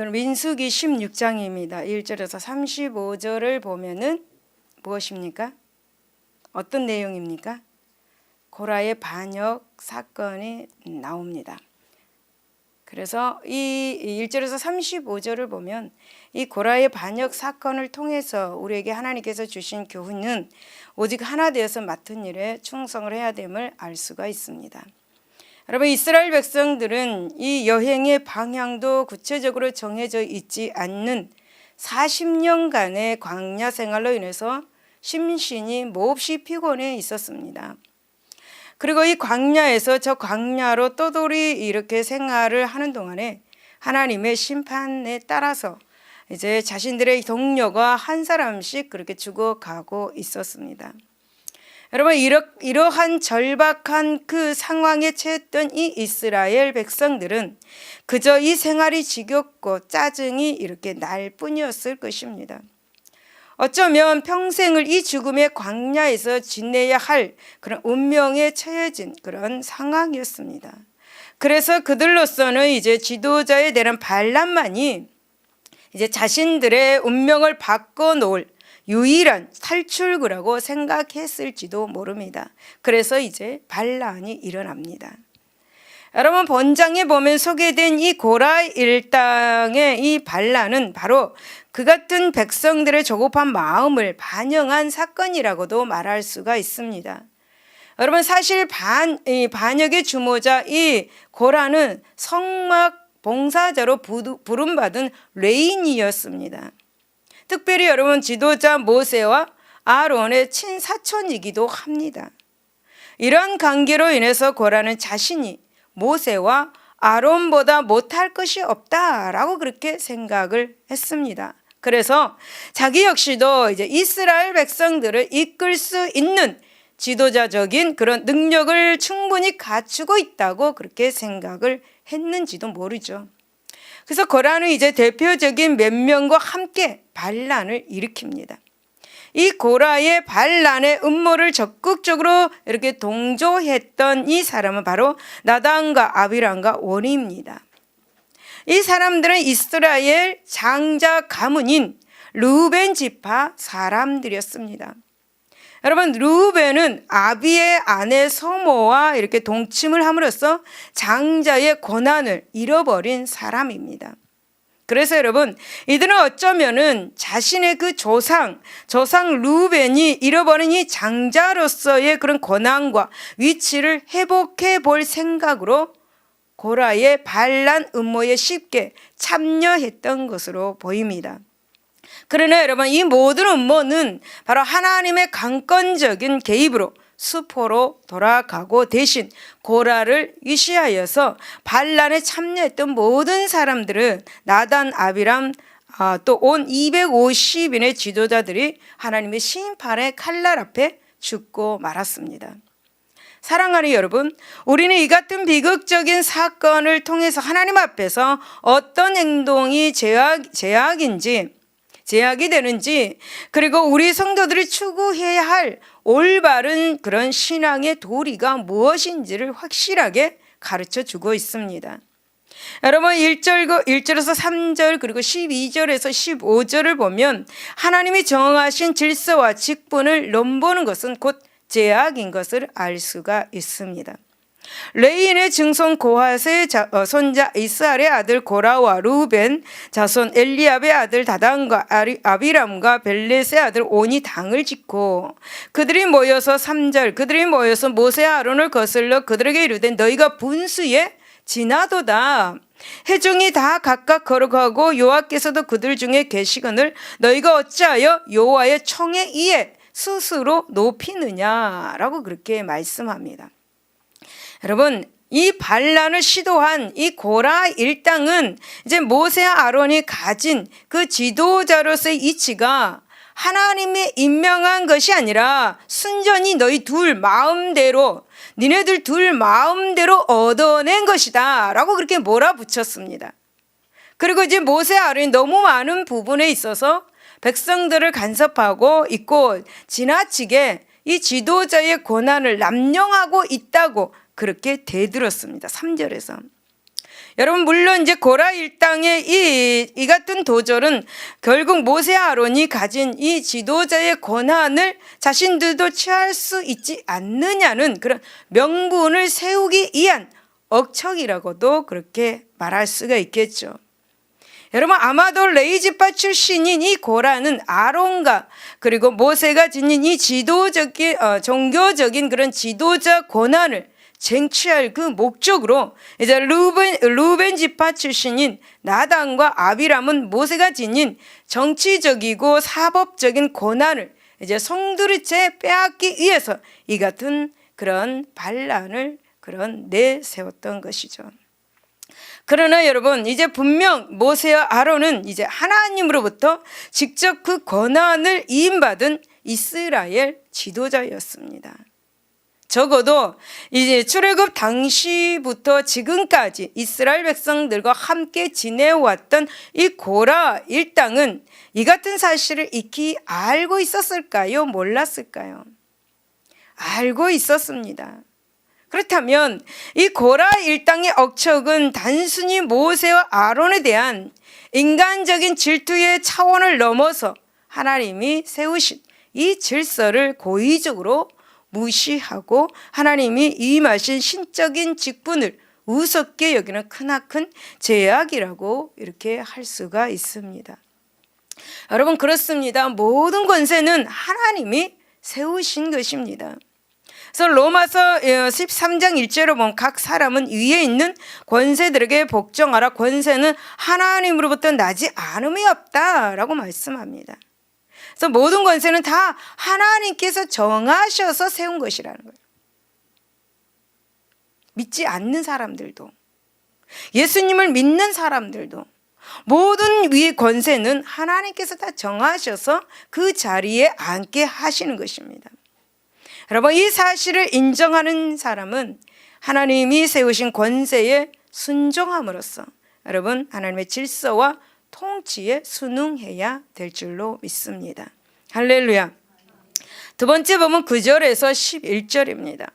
오늘 민수기 16장입니다. 1절에서 35절을 보면은 무엇입니까? 어떤 내용입니까? 고라의 반역 사건이 나옵니다. 그래서 이 1절에서 35절을 보면 이 고라의 반역 사건을 통해서 우리에게 하나님께서 주신 교훈은 오직 하나 되어서 맡은 일에 충성을 해야 됨을 알 수가 있습니다. 여러분, 이스라엘 백성들은 이 여행의 방향도 구체적으로 정해져 있지 않는 40년간의 광야 생활로 인해서 심신이 몹시 피곤해 있었습니다. 그리고 이 광야에서 저 광야로 떠돌이 이렇게 생활을 하는 동안에 하나님의 심판에 따라서 이제 자신들의 동료가 한 사람씩 그렇게 죽어가고 있었습니다. 여러분, 이러한 절박한 그 상황에 처했던 이 이스라엘 백성들은 그저 이 생활이 지겹고 짜증이 이렇게 날 뿐이었을 것입니다. 어쩌면 평생을 이 죽음의 광야에서 지내야 할 그런 운명에 처해진 그런 상황이었습니다. 그래서 그들로서는 이제 지도자에 대한 발람만이 이제 자신들의 운명을 바꿔놓을 유일한 탈출구라고 생각했을지도 모릅니다. 그래서 이제 반란이 일어납니다. 여러분, 본장에 보면 소개된 이 고라 일당의 이 반란은 바로 그 같은 백성들의 조급한 마음을 반영한 사건이라고도 말할 수가 있습니다. 여러분, 사실 반역의 주모자 이 고라는 성막 봉사자로 부름받은 레인이었습니다. 특별히 여러분, 지도자 모세와 아론의 친사촌이기도 합니다. 이런 관계로 인해서 고라는 자신이 모세와 아론보다 못할 것이 없다라고 그렇게 생각을 했습니다. 그래서 자기 역시도 이제 이스라엘 백성들을 이끌 수 있는 지도자적인 그런 능력을 충분히 갖추고 있다고 그렇게 생각을 했는지도 모르죠. 그래서 고라는 이제 대표적인 몇 명과 함께 반란을 일으킵니다. 이 고라의 반란의 음모를 적극적으로 이렇게 동조했던 이 사람은 바로 나단과 아비람과 원이입니다. 이 사람들은 이스라엘 장자 가문인 르우벤 지파 사람들이었습니다. 여러분, 르우벤은 아비의 아내 소모와 이렇게 동침을 함으로써 장자의 권한을 잃어버린 사람입니다. 그래서 여러분, 이들은 어쩌면은 자신의 그 조상 르우벤이 잃어버린 이 장자로서의 그런 권한과 위치를 회복해 볼 생각으로 고라의 반란 음모에 쉽게 참여했던 것으로 보입니다. 그러나 여러분, 이 모든 음모는 바로 하나님의 강권적인 개입으로 수포로 돌아가고 대신 고라를 위시하여서 반란에 참여했던 모든 사람들은 나단, 아비람, 또 온 250인의 지도자들이 하나님의 심판의 칼날 앞에 죽고 말았습니다. 사랑하는 여러분, 우리는 이 같은 비극적인 사건을 통해서 하나님 앞에서 어떤 행동이 제약이 되는지, 그리고 우리 성도들이 추구해야 할 올바른 그런 신앙의 도리가 무엇인지를 확실하게 가르쳐 주고 있습니다. 여러분, 1절에서 3절 그리고 12절에서 15절을 보면 하나님이 정하신 질서와 직분을 넘보는 것은 곧 제약인 것을 알 수가 있습니다. 레인의 증손 고핫의 손자 이스할의 아들 고라와 루벤 자손 엘리압의 아들 다단과 아비람과 벨렛의 아들 온이 당을 짓고 그들이 모여서 3절 그들이 모여서 모세 아론을 거슬러 그들에게 이르되 너희가 분수에 지나도다. 회중이 다 각각 걸어가고 여호와께서도 그들 중에 계시거늘 너희가 어찌하여 여호와의 청에 의해 스스로 높이느냐라고 그렇게 말씀합니다. 여러분, 이 반란을 시도한 이 고라 일당은 이제 모세와 아론이 가진 그 지도자로서의 이치가 하나님이 임명한 것이 아니라 순전히 니네들 둘 마음대로 얻어낸 것이다 라고 그렇게 몰아붙였습니다. 그리고 이제 모세와 아론이 너무 많은 부분에 있어서 백성들을 간섭하고 있고 지나치게 이 지도자의 권한을 남용하고 있다고 그렇게 대들었습니다. 3절에서. 여러분, 물론 이제 고라 일당의 이 같은 도절은 결국 모세 아론이 가진 이 지도자의 권한을 자신들도 취할 수 있지 않느냐는 그런 명분을 세우기 위한 억척이라고도 그렇게 말할 수가 있겠죠. 여러분, 아마도 레위 지파 출신인 이 고라는 아론과 그리고 모세가 지닌 이 지도적인 종교적인 그런 지도자 권한을 쟁취할 그 목적으로 이제 루벤 지파 출신인 나단과 아비람은 모세가 지닌 정치적이고 사법적인 권한을 이제 송두리째 빼앗기 위해서 이 같은 그런 반란을 내세웠던 것이죠. 그러나 여러분, 이제 분명 모세와 아론은 이제 하나님으로부터 직접 그 권한을 위임받은 이스라엘 지도자였습니다. 적어도 이제 출애굽 당시부터 지금까지 이스라엘 백성들과 함께 지내왔던 이 고라 일당은 이 같은 사실을 익히 알고 있었을까요? 몰랐을까요? 알고 있었습니다. 그렇다면 이 고라 일당의 억척은 단순히 모세와 아론에 대한 인간적인 질투의 차원을 넘어서 하나님이 세우신 이 질서를 고의적으로 무시하고 하나님이 임하신 신적인 직분을 우습게 여기는 크나큰 죄악이라고 이렇게 할 수가 있습니다. 여러분, 그렇습니다. 모든 권세는 하나님이 세우신 것입니다. 그래서 로마서 13장 1절로 보면 각 사람은 위에 있는 권세들에게 복종하라. 권세는 하나님으로부터 나지 않음이 없다라고 말씀합니다. 그래서 모든 권세는 다 하나님께서 정하셔서 세운 것이라는 거예요. 믿지 않는 사람들도, 예수님을 믿는 사람들도 모든 위의 권세는 하나님께서 다 정하셔서 그 자리에 앉게 하시는 것입니다. 여러분, 이 사실을 인정하는 사람은 하나님이 세우신 권세에 순종함으로써 여러분, 하나님의 질서와 통치에 순응해야 될 줄로 믿습니다. 할렐루야. 두 번째 보면 9절에서 11절입니다.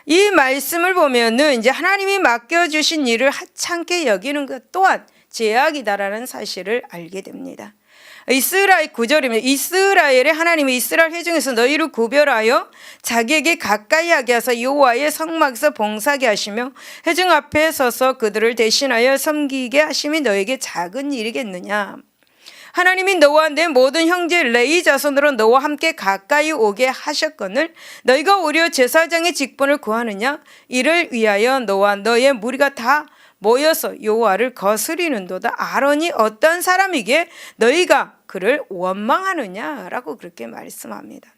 이 말씀을 보면은 이제 하나님이 맡겨주신 일을 하찮게 여기는 것 또한 죄악이다라는 사실을 알게 됩니다. 이스라엘 9절이면 이스라엘의 하나님이 이스라엘 회중에서 너희를 구별하여 자기에게 가까이 하게 하사 여호와의 성막에서 봉사하게 하시며 회중 앞에 서서 그들을 대신하여 섬기게 하심이 너에게 작은 일이겠느냐. 하나님이 너와 내 모든 형제 레위 자손으로 너와 함께 가까이 오게 하셨거늘 너희가 오히려 제사장의 직분을 구하느냐. 이를 위하여 너와 너의 무리가 다 모여서 여호와를 거스리는도다. 아론이 어떤 사람이기에 너희가 그를 원망하느냐라고 그렇게 말씀합니다.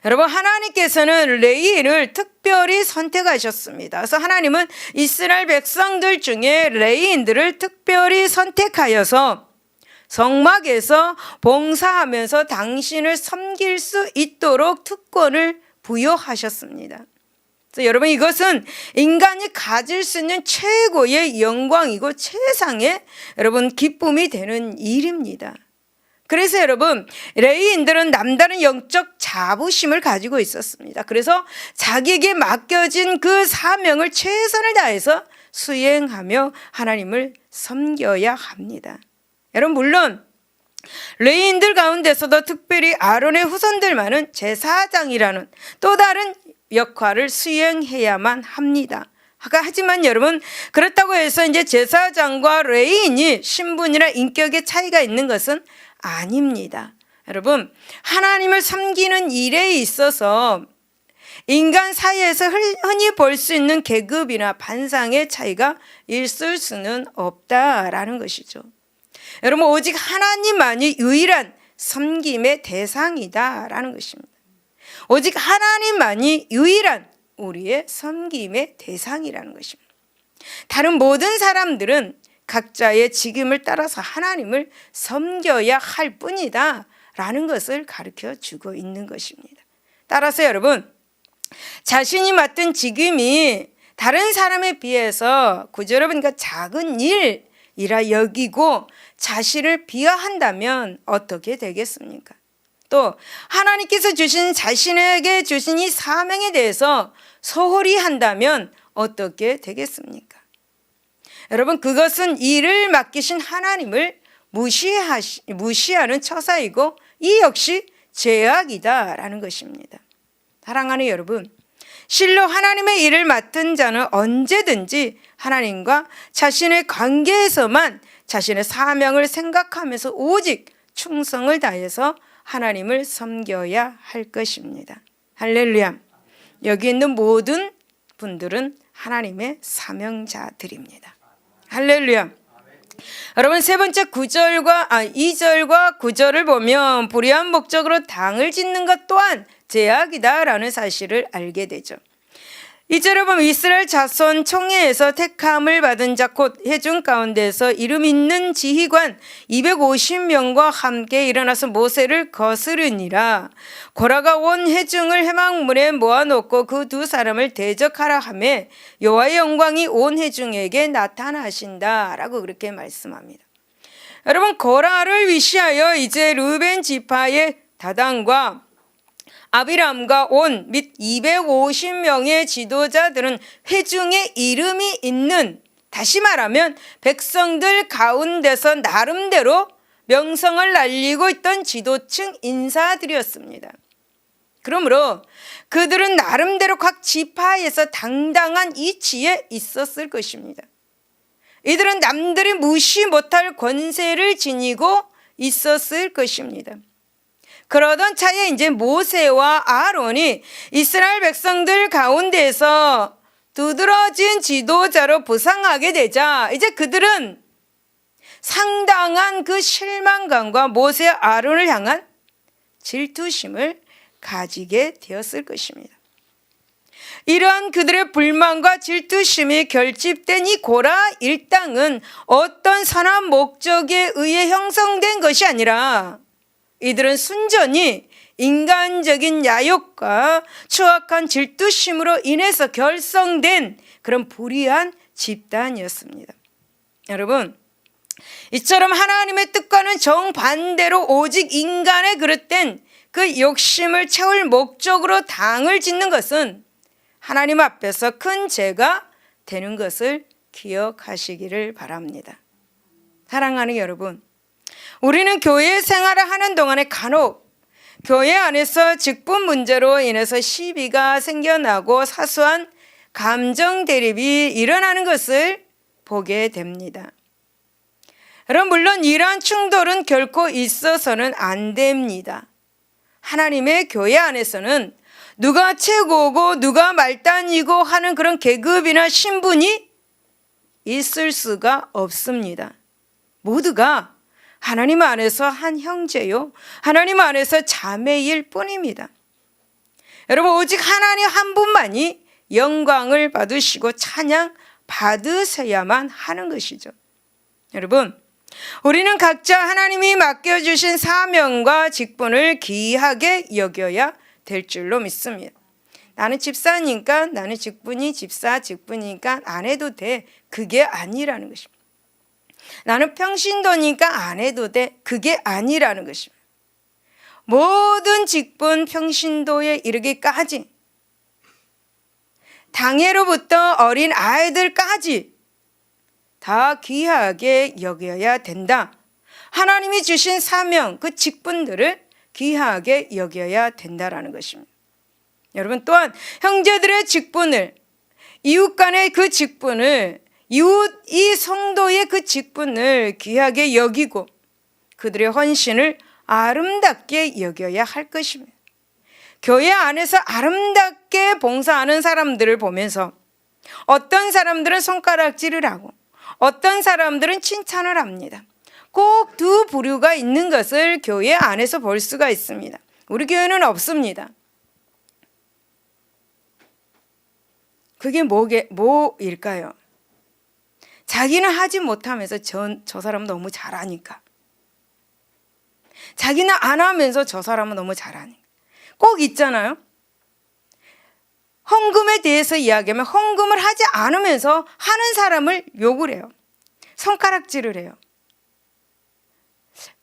여러분, 하나님께서는 레위인을 특별히 선택하셨습니다. 그래서 하나님은 이스라엘 백성들 중에 레위인들을 특별히 선택하여서 성막에서 봉사하면서 당신을 섬길 수 있도록 특권을 부여하셨습니다. 그래서 여러분, 이것은 인간이 가질 수 있는 최고의 영광이고 최상의 여러분 기쁨이 되는 일입니다. 그래서 여러분, 레위인들은 남다른 영적 자부심을 가지고 있었습니다. 그래서 자기에게 맡겨진 그 사명을 최선을 다해서 수행하며 하나님을 섬겨야 합니다. 여러분, 물론 레위인들 가운데서도 특별히 아론의 후손들만은 제사장이라는 또 다른 역할을 수행해야만 합니다. 하지만 여러분, 그렇다고 해서 이제 제사장과 레위인이 신분이나 인격의 차이가 있는 것은 아닙니다. 여러분, 하나님을 섬기는 일에 있어서 인간 사이에서 흔히 볼 수 있는 계급이나 반상의 차이가 있을 수는 없다라는 것이죠. 여러분, 오직 하나님만이 유일한 섬김의 대상이다라는 것입니다. 오직 하나님만이 유일한 우리의 섬김의 대상이라는 것입니다. 다른 모든 사람들은 각자의 직임을 따라서 하나님을 섬겨야 할 뿐이다 라는 것을 가르쳐 주고 있는 것입니다. 따라서 여러분, 자신이 맡은 직임이 다른 사람에 비해서 구절에 보니까 작은 일이라 여기고 자신을 비하한다면 어떻게 되겠습니까? 또 하나님께서 주신 자신에게 주신 이 사명에 대해서 소홀히 한다면 어떻게 되겠습니까? 여러분, 그것은 일을 맡기신 하나님을 무시하는 처사이고 이 역시 죄악이다라는 것입니다. 사랑하는 여러분, 실로 하나님의 일을 맡은 자는 언제든지 하나님과 자신의 관계에서만 자신의 사명을 생각하면서 오직 충성을 다해서 하나님을 섬겨야 할 것입니다. 할렐루야. 여기 있는 모든 분들은 하나님의 사명자들입니다. 할렐루야. 여러분, 세 번째 2절과 9절을 보면 불의한 목적으로 당을 짓는 것 또한 죄악이다라는 사실을 알게 되죠. 2절에 보면 이스라엘 자손 총회에서 택함을 받은 자 곧 회중 가운데서 이름 있는 지휘관 250명과 함께 일어나서 모세를 거스르니라. 고라가 온 회중을 회막문에 모아놓고 그 두 사람을 대적하라 하며 여호와의 영광이 온 회중에게 나타나신다라고 그렇게 말씀합니다. 여러분, 고라를 위시하여 이제 르벤 지파의 다단과 아비람과 온 및 250명의 지도자들은 회중에 이름이 있는, 다시 말하면 백성들 가운데서 나름대로 명성을 날리고 있던 지도층 인사들이었습니다. 그러므로 그들은 나름대로 각 지파에서 당당한 이치에 있었을 것입니다. 이들은 남들이 무시 못할 권세를 지니고 있었을 것입니다. 그러던 차에 이제 모세와 아론이 이스라엘 백성들 가운데서 두드러진 지도자로 부상하게 되자 이제 그들은 상당한 그 실망감과 모세와 아론을 향한 질투심을 가지게 되었을 것입니다. 이러한 그들의 불만과 질투심이 결집된 이 고라 일당은 어떤 선한 목적에 의해 형성된 것이 아니라 이들은 순전히 인간적인 야욕과 추악한 질투심으로 인해서 결성된 그런 불의한 집단이었습니다. 여러분, 이처럼 하나님의 뜻과는 정반대로 오직 인간의 그릇된 그 욕심을 채울 목적으로 당을 짓는 것은 하나님 앞에서 큰 죄가 되는 것을 기억하시기를 바랍니다. 사랑하는 여러분, 우리는 교회 생활을 하는 동안에 간혹 교회 안에서 직분 문제로 인해서 시비가 생겨나고 사소한 감정 대립이 일어나는 것을 보게 됩니다. 여러분, 물론 이러한 충돌은 결코 있어서는 안 됩니다. 하나님의 교회 안에서는 누가 최고고 누가 말단이고 하는 그런 계급이나 신분이 있을 수가 없습니다. 모두가 하나님 안에서 한 형제요, 하나님 안에서 자매일 뿐입니다. 여러분, 오직 하나님 한 분만이 영광을 받으시고 찬양 받으셔야만 하는 것이죠. 여러분, 우리는 각자 하나님이 맡겨주신 사명과 직분을 귀하게 여겨야 될 줄로 믿습니다. 나는 집사니까, 나는 직분이니까 안 해도 돼. 그게 아니라는 것입니다. 나는 평신도니까 안 해도 돼. 그게 아니라는 것입니다. 모든 직분 평신도에 이르기까지, 당회로부터 어린 아이들까지 다 귀하게 여겨야 된다. 하나님이 주신 사명, 그 직분들을 귀하게 여겨야 된다라는 것입니다. 여러분, 또한 형제들의 직분을, 이웃 간의 그 직분을, 이웃 이 성도의 그 직분을 귀하게 여기고 그들의 헌신을 아름답게 여겨야 할 것입니다. 교회 안에서 아름답게 봉사하는 사람들을 보면서 어떤 사람들은 손가락질을 하고 어떤 사람들은 칭찬을 합니다. 꼭 두 부류가 있는 것을 교회 안에서 볼 수가 있습니다. 우리 교회는 없습니다. 그게 뭐일까요? 자기는 하지 못하면서 저 사람은 너무 잘하니까. 자기는 안 하면서 저 사람은 너무 잘하니까. 꼭 있잖아요. 헌금에 대해서 이야기하면 헌금을 하지 않으면서 하는 사람을 욕을 해요. 손가락질을 해요.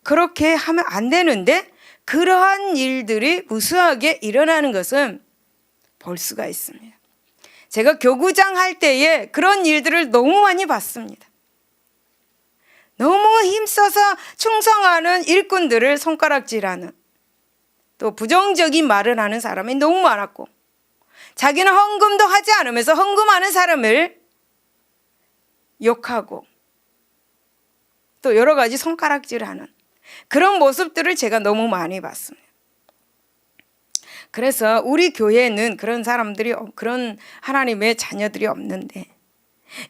그렇게 하면 안 되는데 그러한 일들이 무수하게 일어나는 것은 볼 수가 있습니다. 제가 교구장 할 때에 그런 일들을 너무 많이 봤습니다. 너무 힘써서 충성하는 일꾼들을 손가락질하는, 또 부정적인 말을 하는 사람이 너무 많았고, 자기는 헌금도 하지 않으면서 헌금하는 사람을 욕하고 또 여러 가지 손가락질하는 그런 모습들을 제가 너무 많이 봤습니다. 그래서 우리 교회는 그런 사람들이, 그런 하나님의 자녀들이 없는데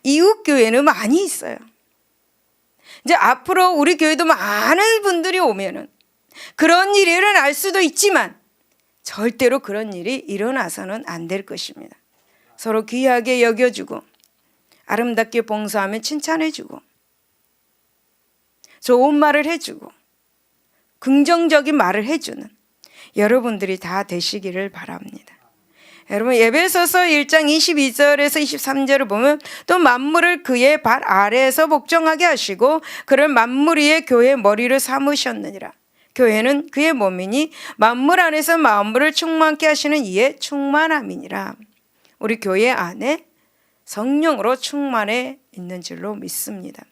이웃 교회는 많이 있어요. 이제 앞으로 우리 교회도 많은 분들이 오면은 그런 일이 일어날 수도 있지만 절대로 그런 일이 일어나서는 안 될 것입니다. 서로 귀하게 여겨주고 아름답게 봉사하면 칭찬해주고 좋은 말을 해주고 긍정적인 말을 해주는 여러분들이 다 되시기를 바랍니다. 여러분, 에베소서 1장 22절에서 23절을 보면 또 만물을 그의 발 아래에서 복종하게 하시고 그를 만물 위에 교회의 머리를 삼으셨느니라. 교회는 그의 몸이니 만물 안에서 만물을 충만케 하시는 이의 충만함이니라. 우리 교회 안에 성령으로 충만해 있는 줄로 믿습니다.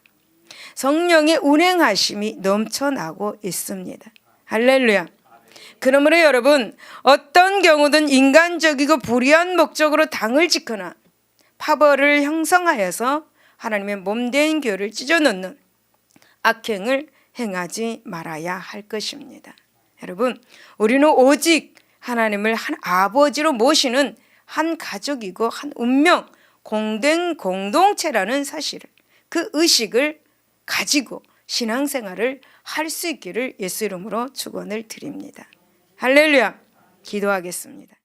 성령의 운행하심이 넘쳐나고 있습니다. 할렐루야. 그러므로 여러분, 어떤 경우든 인간적이고 불의한 목적으로 당을 짓거나 파벌을 형성하여서 하나님의 몸된 교회를 찢어놓는 악행을 행하지 말아야 할 것입니다. 여러분, 우리는 오직 하나님을 한 아버지로 모시는 한 가족이고 한 운명, 공된 공동체라는 사실을, 그 의식을 가지고 신앙생활을 할 수 있기를 예수 이름으로 축원을 드립니다. 할렐루야. 기도하겠습니다.